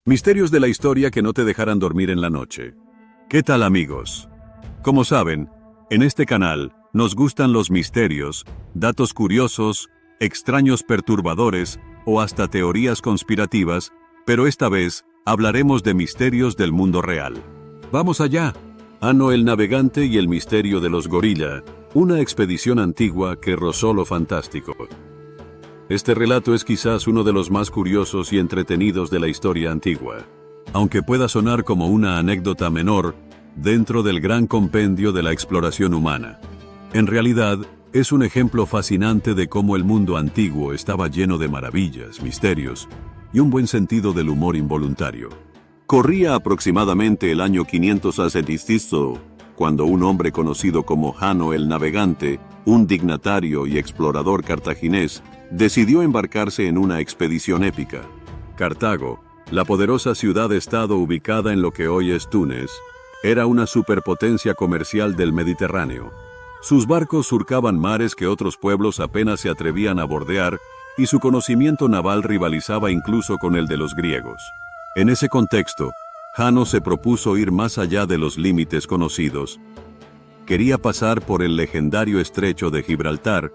Misterios de la historia que no te dejarán dormir en la noche. ¿Qué tal, amigos? Como saben, en este canal nos gustan los misterios, datos curiosos, extraños perturbadores o hasta teorías conspirativas, pero esta vez hablaremos de misterios del mundo real. ¡Vamos allá! Hano el Navegante y el misterio de los gorila, una expedición antigua que rozó lo fantástico. Este relato es quizás uno de los más curiosos y entretenidos de la historia antigua, aunque pueda sonar como una anécdota menor dentro del gran compendio de la exploración humana. En realidad, es un ejemplo fascinante de cómo el mundo antiguo estaba lleno de maravillas, misterios y un buen sentido del humor involuntario. Corría aproximadamente el año 500 a.C., cuando un hombre conocido como Hano el Navegante, un dignatario y explorador cartaginés, decidió embarcarse en una expedición épica. Cartago, la poderosa ciudad-estado ubicada en lo que hoy es Túnez, era una superpotencia comercial del Mediterráneo. Sus barcos surcaban mares que otros pueblos apenas se atrevían a bordear, y su conocimiento naval rivalizaba incluso con el de los griegos. En ese contexto, Hano se propuso ir más allá de los límites conocidos. Quería pasar por el legendario estrecho de Gibraltar,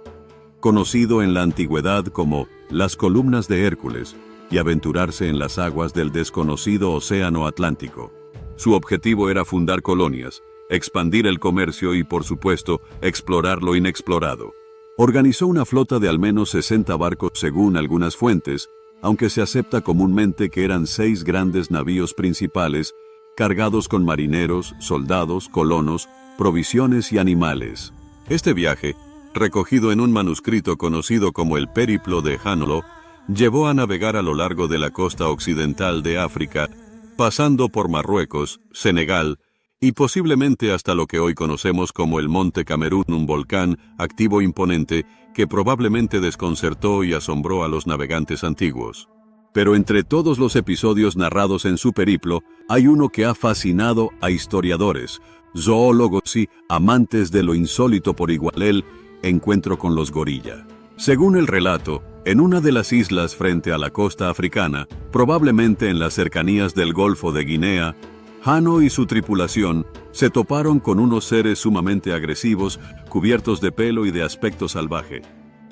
conocido en la antigüedad como las Columnas de Hércules, y aventurarse en las aguas del desconocido Océano Atlántico. Su objetivo era fundar colonias, expandir el comercio y, por supuesto, explorar lo inexplorado. Organizó una flota de al menos 60 barcos según algunas fuentes, aunque se acepta comúnmente que eran 6 grandes navíos principales, cargados con marineros, soldados, colonos, provisiones y animales. Este viaje, recogido en un manuscrito conocido como el Periplo de Hano, llevó a navegar a lo largo de la costa occidental de África, pasando por Marruecos, Senegal y posiblemente hasta lo que hoy conocemos como el Monte Camerún, un volcán activo imponente que probablemente desconcertó y asombró a los navegantes antiguos. Pero entre todos los episodios narrados en su periplo, hay uno que ha fascinado a historiadores, zoólogos y amantes de lo insólito por igual: el encuentro con los gorila. Según el relato, en una de las islas frente a la costa africana, probablemente en las cercanías del Golfo de Guinea, Hano y su tripulación se toparon con unos seres sumamente agresivos, cubiertos de pelo y de aspecto salvaje.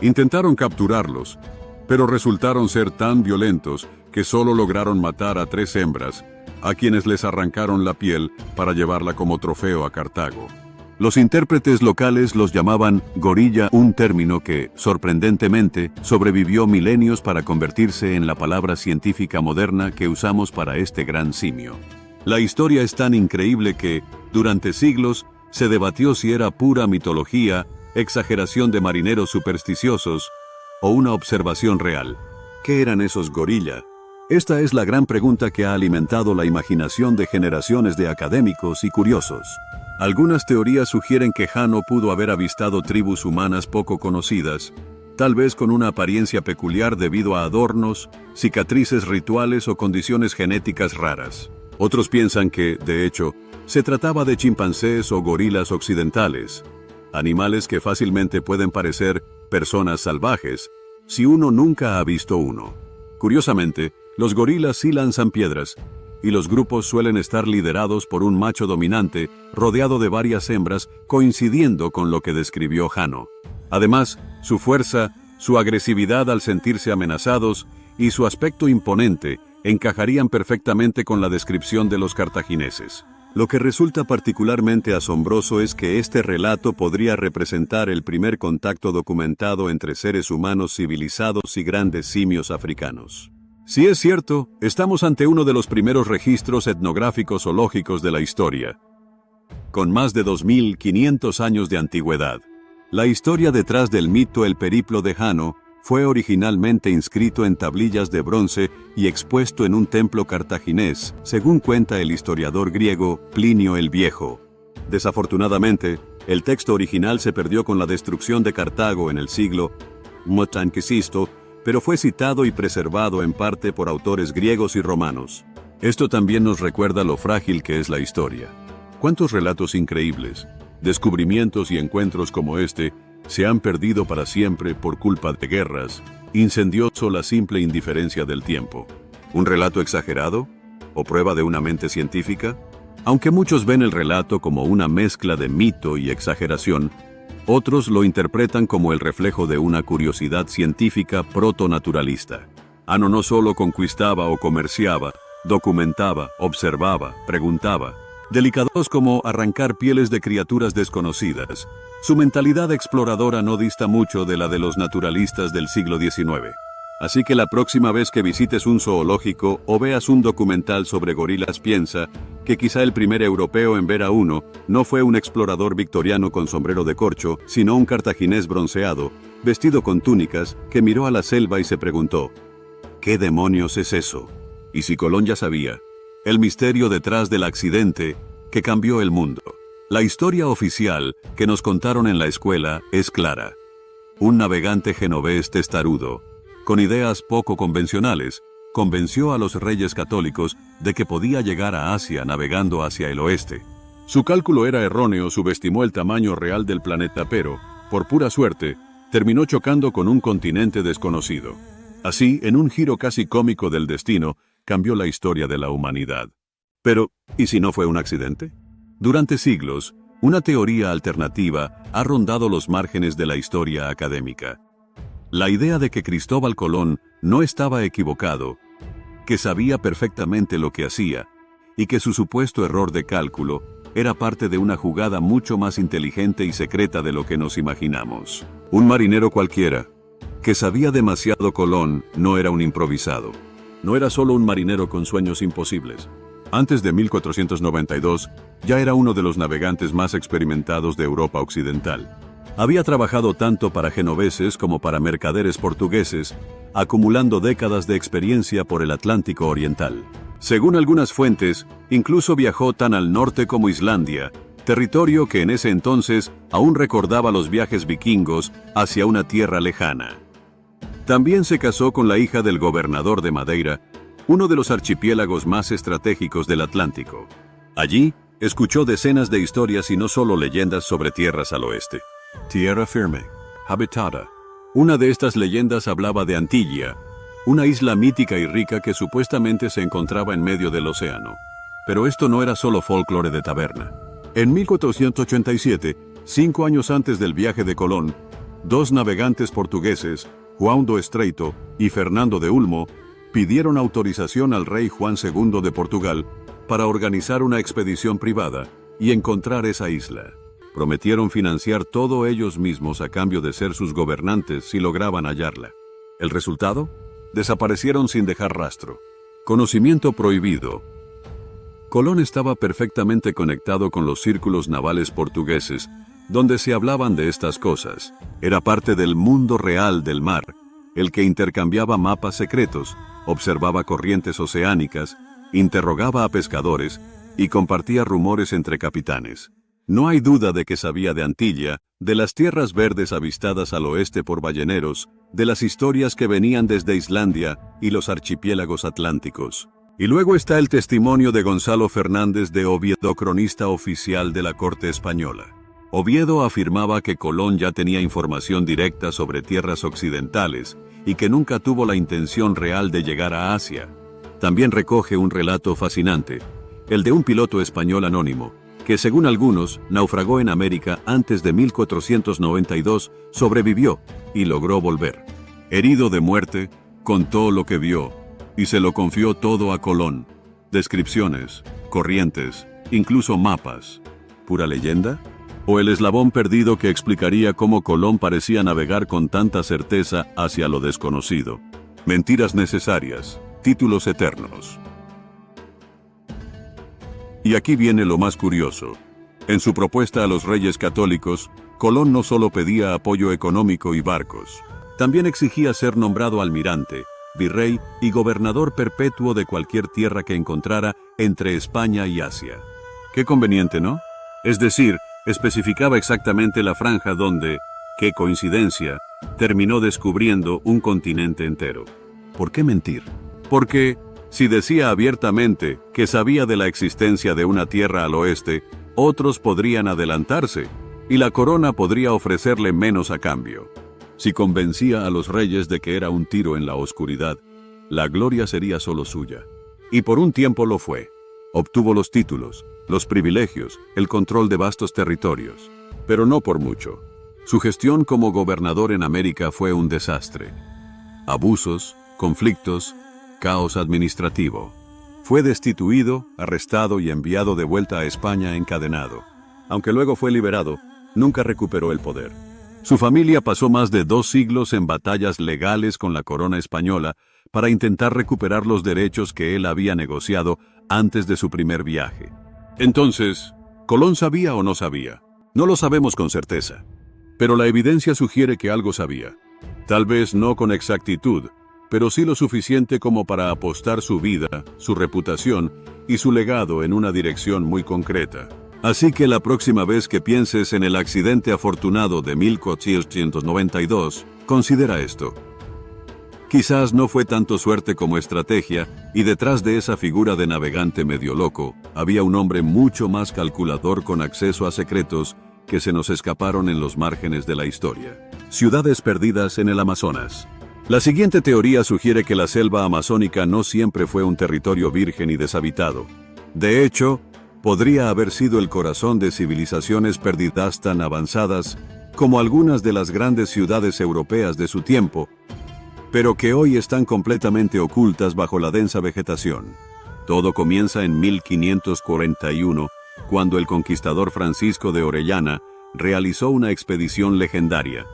Intentaron capturarlos, pero resultaron ser tan violentos que solo lograron matar a 3 hembras, a quienes les arrancaron la piel para llevarla como trofeo a Cartago. Los intérpretes locales los llamaban gorilla, un término que, sorprendentemente, sobrevivió milenios para convertirse en la palabra científica moderna que usamos para este gran simio. La historia es tan increíble que, durante siglos, se debatió si era pura mitología, exageración de marineros supersticiosos o una observación real. ¿Qué eran esos gorila? Esta es la gran pregunta que ha alimentado la imaginación de generaciones de académicos y curiosos. Algunas teorías sugieren que Hano pudo haber avistado tribus humanas poco conocidas, tal vez con una apariencia peculiar debido a adornos, cicatrices rituales o condiciones genéticas raras. Otros piensan que, de hecho, se trataba de chimpancés o gorilas occidentales, animales que fácilmente pueden parecer personas salvajes, si uno nunca ha visto uno. Curiosamente, los gorilas sí lanzan piedras, y los grupos suelen estar liderados por un macho dominante rodeado de varias hembras, coincidiendo con lo que describió Hano. Además, su fuerza, su agresividad al sentirse amenazados y su aspecto imponente encajarían perfectamente con la descripción de los cartagineses. Lo que resulta particularmente asombroso es que este relato podría representar el primer contacto documentado entre seres humanos civilizados y grandes simios africanos. Si es cierto, estamos ante uno de los primeros registros etnográficos zoológicos de la historia, con más de 2500 años de antigüedad. La historia detrás del mito El Periplo de Hano fue originalmente inscrito en tablillas de bronce y expuesto en un templo cartaginés, según cuenta el historiador griego Plinio el Viejo. Desafortunadamente, el texto original se perdió con la destrucción de Cartago en el siglo I, pero fue citado y preservado en parte por autores griegos y romanos. Esto también nos recuerda lo frágil que es la historia. ¿Cuántos relatos increíbles, descubrimientos y encuentros como este se han perdido para siempre por culpa de guerras, incendios o la simple indiferencia del tiempo? ¿Un relato exagerado? o prueba de una mente científica? Aunque muchos ven el relato como una mezcla de mito y exageración, otros lo interpretan como el reflejo de una curiosidad científica protonaturalista. Ano no solo conquistaba o comerciaba, documentaba, observaba, preguntaba. Delicados como arrancar pieles de criaturas desconocidas, su mentalidad exploradora no dista mucho de la de los naturalistas del siglo XIX. Así que la próxima vez que visites un zoológico o veas un documental sobre gorilas, piensa que quizá el primer europeo en ver a uno no fue un explorador victoriano con sombrero de corcho, sino un cartaginés bronceado, vestido con túnicas, que miró a la selva y se preguntó, ¿qué demonios es eso? Y si Colón ya sabía, el misterio detrás del accidente que cambió el mundo. La historia oficial que nos contaron en la escuela es clara. Un navegante genovés testarudo, con ideas poco convencionales, convenció a los reyes católicos de que podía llegar a Asia navegando hacia el oeste. Su cálculo era erróneo, subestimó el tamaño real del planeta, pero, por pura suerte, terminó chocando con un continente desconocido. Así, en un giro casi cómico del destino, cambió la historia de la humanidad. Pero, ¿y si no fue un accidente? Durante siglos, una teoría alternativa ha rondado los márgenes de la historia académica. La idea de que Cristóbal Colón no estaba equivocado, que sabía perfectamente lo que hacía, y que su supuesto error de cálculo era parte de una jugada mucho más inteligente y secreta de lo que nos imaginamos. Un marinero cualquiera, que sabía demasiado. Colón no era un improvisado. No era solo un marinero con sueños imposibles. Antes de 1492, ya era uno de los navegantes más experimentados de Europa Occidental. Había trabajado tanto para genoveses como para mercaderes portugueses, acumulando décadas de experiencia por el Atlántico Oriental. Según algunas fuentes, incluso viajó tan al norte como Islandia, territorio que en ese entonces aún recordaba los viajes vikingos hacia una tierra lejana. También se casó con la hija del gobernador de Madeira, uno de los archipiélagos más estratégicos del Atlántico. Allí, escuchó decenas de historias y no solo leyendas sobre tierras al oeste. Tierra firme, habitada. Una de estas leyendas hablaba de Antilla, una isla mítica y rica que supuestamente se encontraba en medio del océano. Pero esto no era solo folclore de taberna. En 1487, 5 años antes del viaje de Colón, dos navegantes portugueses, João do Estreito y Fernando de Ulmo, pidieron autorización al rey Juan II de Portugal para organizar una expedición privada y encontrar esa isla. Prometieron financiar todo ellos mismos a cambio de ser sus gobernantes si lograban hallarla. ¿El resultado? Desaparecieron sin dejar rastro. Conocimiento prohibido. Colón estaba perfectamente conectado con los círculos navales portugueses, donde se hablaban de estas cosas. Era parte del mundo real del mar, el que intercambiaba mapas secretos, observaba corrientes oceánicas, interrogaba a pescadores y compartía rumores entre capitanes. No hay duda de que sabía de Antilla, de las tierras verdes avistadas al oeste por balleneros, de las historias que venían desde Islandia y los archipiélagos atlánticos. Y luego está el testimonio de Gonzalo Fernández de Oviedo, cronista oficial de la corte española. Oviedo afirmaba que Colón ya tenía información directa sobre tierras occidentales y que nunca tuvo la intención real de llegar a Asia. También recoge un relato fascinante, el de un piloto español anónimo, que según algunos naufragó en América antes de 1492, sobrevivió y logró volver. Herido de muerte, contó lo que vio y se lo confió todo a Colón. Descripciones, corrientes, incluso mapas. ¿Pura leyenda? ¿O el eslabón perdido que explicaría cómo Colón parecía navegar con tanta certeza hacia lo desconocido? Mentiras necesarias, títulos eternos. Y aquí viene lo más curioso. En su propuesta a los reyes católicos, Colón no solo pedía apoyo económico y barcos, también exigía ser nombrado almirante, virrey y gobernador perpetuo de cualquier tierra que encontrara entre España y Asia. Qué conveniente, ¿no? Es decir, especificaba exactamente la franja donde, qué coincidencia, terminó descubriendo un continente entero. ¿Por qué mentir? Porque, si decía abiertamente que sabía de la existencia de una tierra al oeste, otros podrían adelantarse, y la corona podría ofrecerle menos a cambio. Si convencía a los reyes de que era un tiro en la oscuridad, la gloria sería solo suya. Y por un tiempo lo fue. Obtuvo los títulos, los privilegios, el control de vastos territorios. Pero no por mucho. Su gestión como gobernador en América fue un desastre. Abusos, conflictos, caos administrativo. Fue destituido, arrestado y enviado de vuelta a España encadenado. Aunque luego fue liberado, nunca recuperó el poder. Su familia pasó más de 2 siglos en batallas legales con la corona española para intentar recuperar los derechos que él había negociado antes de su primer viaje. Entonces, ¿Colón sabía o no sabía? No lo sabemos con certeza. Pero la evidencia sugiere que algo sabía. Tal vez no con exactitud, pero sí lo suficiente como para apostar su vida, su reputación y su legado en una dirección muy concreta. Así que la próxima vez que pienses en el accidente afortunado de 1492, considera esto. Quizás no fue tanto suerte como estrategia, y detrás de esa figura de navegante medio loco, había un hombre mucho más calculador con acceso a secretos que se nos escaparon en los márgenes de la historia. Ciudades perdidas en el Amazonas. La siguiente teoría sugiere que la selva amazónica no siempre fue un territorio virgen y deshabitado. De hecho, podría haber sido el corazón de civilizaciones perdidas tan avanzadas como algunas de las grandes ciudades europeas de su tiempo, pero que hoy están completamente ocultas bajo la densa vegetación. Todo comienza en 1541, cuando el conquistador Francisco de Orellana realizó una expedición legendaria.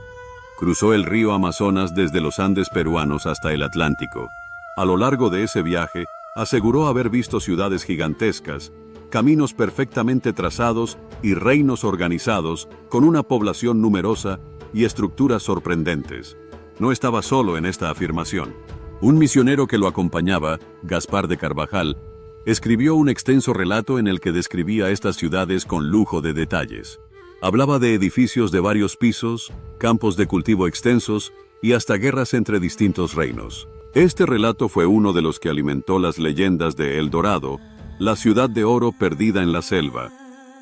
Cruzó el río Amazonas desde los Andes peruanos hasta el Atlántico. A lo largo de ese viaje, aseguró haber visto ciudades gigantescas, caminos perfectamente trazados y reinos organizados con una población numerosa y estructuras sorprendentes. No estaba solo en esta afirmación. Un misionero que lo acompañaba, Gaspar de Carvajal, escribió un extenso relato en el que describía estas ciudades con lujo de detalles. Hablaba de edificios de varios pisos, campos de cultivo extensos y hasta guerras entre distintos reinos. Este relato fue uno de los que alimentó las leyendas de El Dorado, la ciudad de oro perdida en la selva,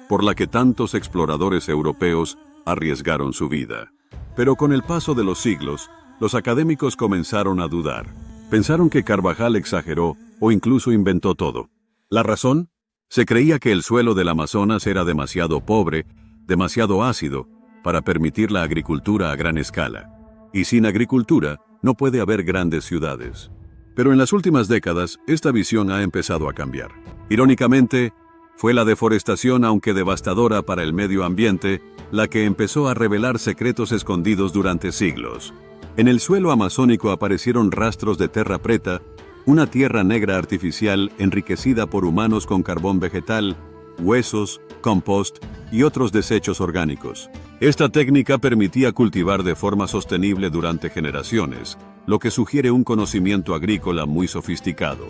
por la que tantos exploradores europeos arriesgaron su vida. Pero con el paso de los siglos, los académicos comenzaron a dudar. Pensaron que Carvajal exageró o incluso inventó todo. ¿La razón? Se creía que el suelo del Amazonas era demasiado pobre, demasiado ácido, para permitir la agricultura a gran escala. Y sin agricultura, no puede haber grandes ciudades. Pero en las últimas décadas, esta visión ha empezado a cambiar. Irónicamente, fue la deforestación, aunque devastadora para el medio ambiente, la que empezó a revelar secretos escondidos durante siglos. En el suelo amazónico aparecieron rastros de terra preta, una tierra negra artificial enriquecida por humanos con carbón vegetal, huesos, compost y otros desechos orgánicos. Esta técnica permitía cultivar de forma sostenible durante generaciones, lo que sugiere un conocimiento agrícola muy sofisticado.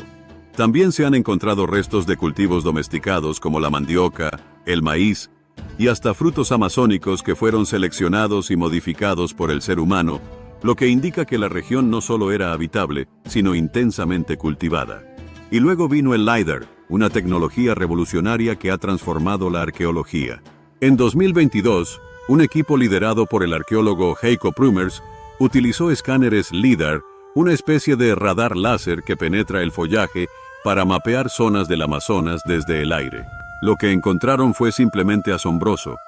También se han encontrado restos de cultivos domesticados como la mandioca, el maíz y hasta frutos amazónicos que fueron seleccionados y modificados por el ser humano, lo que indica que la región no solo era habitable, sino intensamente cultivada. Y luego vino el LiDAR, una tecnología revolucionaria que ha transformado la arqueología. En 2022, un equipo liderado por el arqueólogo Heiko Prumers utilizó escáneres LiDAR, una especie de radar láser que penetra el follaje para mapear zonas del Amazonas desde el aire. Lo que encontraron fue simplemente asombroso.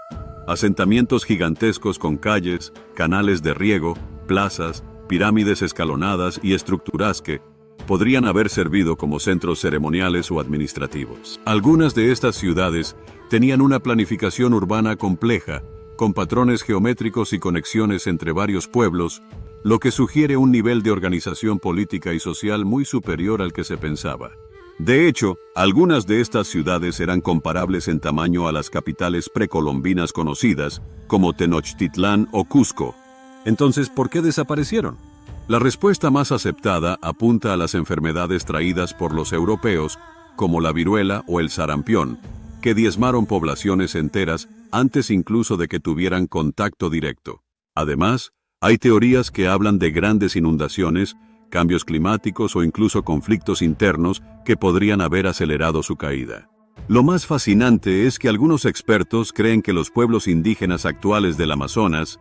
Asentamientos gigantescos con calles, canales de riego, plazas, pirámides escalonadas y estructuras que podrían haber servido como centros ceremoniales o administrativos. Algunas de estas ciudades tenían una planificación urbana compleja, con patrones geométricos y conexiones entre varios pueblos, lo que sugiere un nivel de organización política y social muy superior al que se pensaba. De hecho, algunas de estas ciudades eran comparables en tamaño a las capitales precolombinas conocidas, como Tenochtitlán o Cusco. Entonces, ¿por qué desaparecieron? La respuesta más aceptada apunta a las enfermedades traídas por los europeos, como la viruela o el sarampión, que diezmaron poblaciones enteras antes incluso de que tuvieran contacto directo. Además, hay teorías que hablan de grandes inundaciones, cambios climáticos o incluso conflictos internos que podrían haber acelerado su caída. Lo más fascinante es que algunos expertos creen que los pueblos indígenas actuales del Amazonas,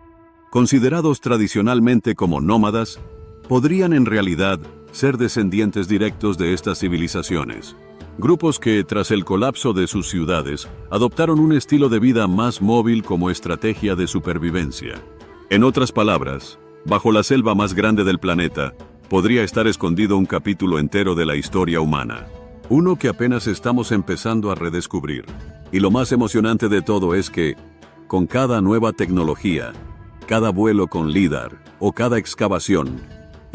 considerados tradicionalmente como nómadas, podrían en realidad ser descendientes directos de estas civilizaciones. Grupos que, tras el colapso de sus ciudades, adoptaron un estilo de vida más móvil como estrategia de supervivencia. En otras palabras, bajo la selva más grande del planeta, podría estar escondido un capítulo entero de la historia humana. Uno que apenas estamos empezando a redescubrir. Y lo más emocionante de todo es que, con cada nueva tecnología, cada vuelo con LIDAR o cada excavación,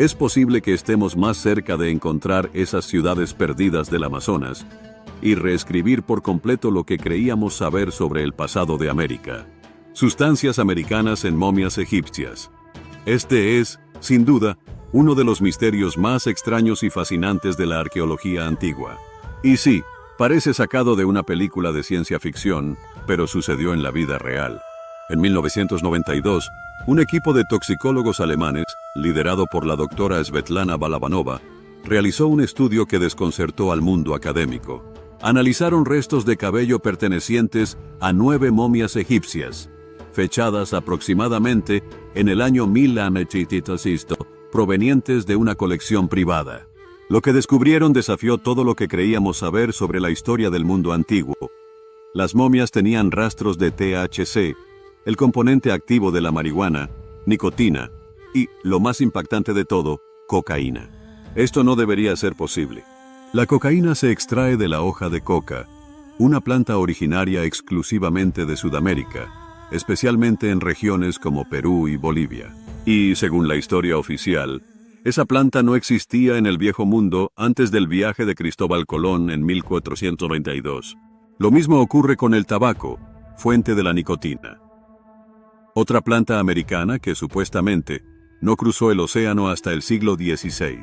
es posible que estemos más cerca de encontrar esas ciudades perdidas del Amazonas y reescribir por completo lo que creíamos saber sobre el pasado de América. Sustancias americanas en momias egipcias. Este es, sin duda, uno de los misterios más extraños y fascinantes de la arqueología antigua. Y sí, parece sacado de una película de ciencia ficción, pero sucedió en la vida real. En 1992, un equipo de toxicólogos alemanes, liderado por la doctora Svetlana Balabanova, realizó un estudio que desconcertó al mundo académico. Analizaron restos de cabello pertenecientes a 9 momias egipcias, fechadas aproximadamente en el año 1000 a.C., provenientes de una colección privada. Lo que descubrieron desafió todo lo que creíamos saber sobre la historia del mundo antiguo. Las momias tenían rastros de THC, el componente activo de la marihuana, nicotina y, lo más impactante de todo, cocaína. Esto no debería ser posible. La cocaína se extrae de la hoja de coca, una planta originaria exclusivamente de Sudamérica, especialmente en regiones como Perú y Bolivia. Y, según la historia oficial, esa planta no existía en el Viejo Mundo antes del viaje de Cristóbal Colón en 1492. Lo mismo ocurre con el tabaco, fuente de la nicotina. Otra planta americana que supuestamente no cruzó el océano hasta el siglo XVI.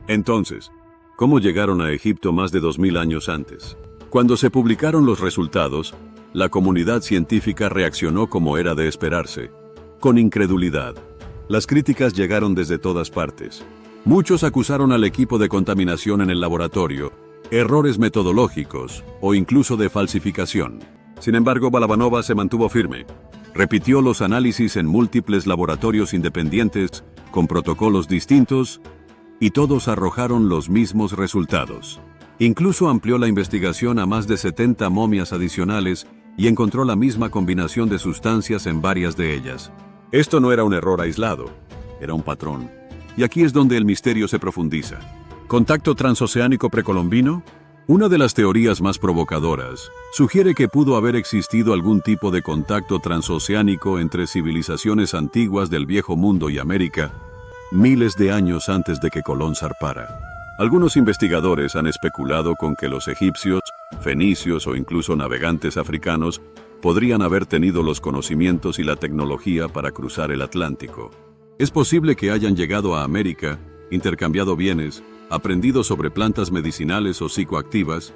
Entonces, ¿cómo llegaron a Egipto más de 2000 años antes? Cuando se publicaron los resultados, la comunidad científica reaccionó como era de esperarse, con incredulidad. Las críticas llegaron desde todas partes. Muchos acusaron al equipo de contaminación en el laboratorio, errores metodológicos o incluso de falsificación. Sin embargo, Balabanova se mantuvo firme. Repitió los análisis en múltiples laboratorios independientes, con protocolos distintos, y todos arrojaron los mismos resultados. Incluso amplió la investigación a más de 70 momias adicionales y encontró la misma combinación de sustancias en varias de ellas. Esto no era un error aislado, era un patrón. Y aquí es donde el misterio se profundiza. ¿Contacto transoceánico precolombino? Una de las teorías más provocadoras sugiere que pudo haber existido algún tipo de contacto transoceánico entre civilizaciones antiguas del Viejo Mundo y América, miles de años antes de que Colón zarpara. Algunos investigadores han especulado con que los egipcios, fenicios o incluso navegantes africanos podrían haber tenido los conocimientos y la tecnología para cruzar el Atlántico. Es posible que hayan llegado a América, intercambiado bienes, aprendido sobre plantas medicinales o psicoactivas,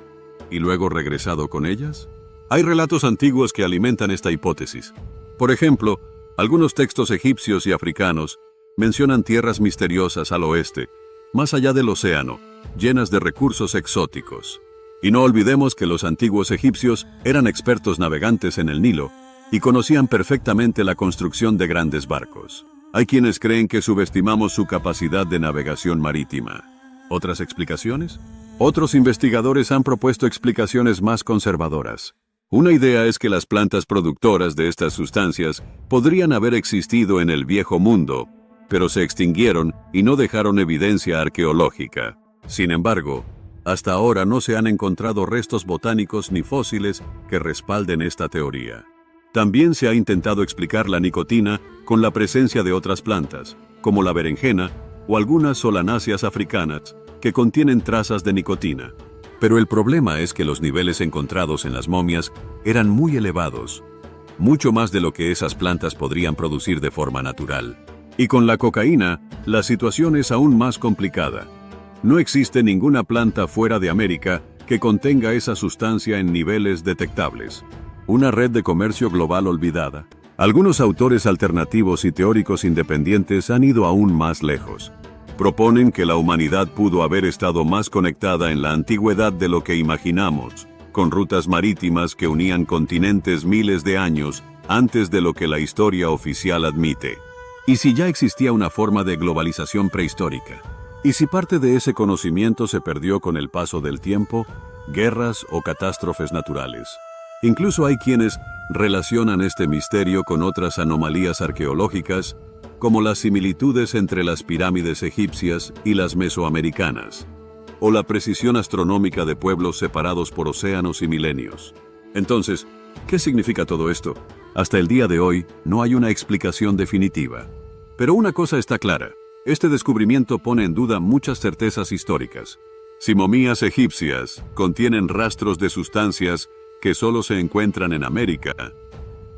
y luego regresado con ellas. Hay relatos antiguos que alimentan esta hipótesis. Por ejemplo, algunos textos egipcios y africanos mencionan tierras misteriosas al oeste, más allá del océano, llenas de recursos exóticos. Y no olvidemos que los antiguos egipcios eran expertos navegantes en el Nilo y conocían perfectamente la construcción de grandes barcos. Hay quienes creen que subestimamos su capacidad de navegación marítima. ¿Otras explicaciones? Otros investigadores han propuesto explicaciones más conservadoras. Una idea es que las plantas productoras de estas sustancias podrían haber existido en el Viejo Mundo, pero se extinguieron y no dejaron evidencia arqueológica. Sin embargo, hasta ahora no se han encontrado restos botánicos ni fósiles que respalden esta teoría. También se ha intentado explicar la nicotina con la presencia de otras plantas, como la berenjena o algunas solanáceas africanas, que contienen trazas de nicotina. Pero el problema es que los niveles encontrados en las momias eran muy elevados, mucho más de lo que esas plantas podrían producir de forma natural. Y con la cocaína, la situación es aún más complicada. No existe ninguna planta fuera de América que contenga esa sustancia en niveles detectables. Una red de comercio global olvidada. Algunos autores alternativos y teóricos independientes han ido aún más lejos. Proponen que la humanidad pudo haber estado más conectada en la antigüedad de lo que imaginamos, con rutas marítimas que unían continentes miles de años antes de lo que la historia oficial admite. ¿Y si ya existía una forma de globalización prehistórica? Y si parte de ese conocimiento se perdió con el paso del tiempo, guerras o catástrofes naturales. Incluso hay quienes relacionan este misterio con otras anomalías arqueológicas, como las similitudes entre las pirámides egipcias y las mesoamericanas, o la precisión astronómica de pueblos separados por océanos y milenios. Entonces, ¿qué significa todo esto? Hasta el día de hoy, no hay una explicación definitiva. Pero una cosa está clara. Este descubrimiento pone en duda muchas certezas históricas. Si momias egipcias contienen rastros de sustancias que solo se encuentran en América,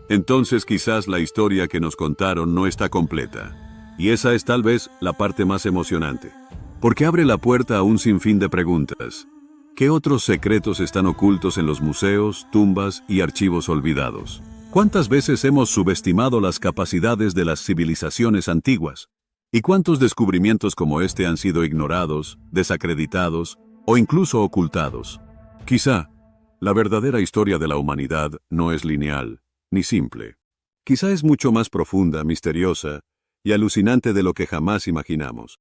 entonces quizás la historia que nos contaron no está completa. Y esa es tal vez la parte más emocionante, porque abre la puerta a un sinfín de preguntas. ¿Qué otros secretos están ocultos en los museos, tumbas y archivos olvidados? ¿Cuántas veces hemos subestimado las capacidades de las civilizaciones antiguas? ¿Y cuántos descubrimientos como este han sido ignorados, desacreditados o incluso ocultados? Quizá, la verdadera historia de la humanidad no es lineal, ni simple. Quizá es mucho más profunda, misteriosa y alucinante de lo que jamás imaginamos.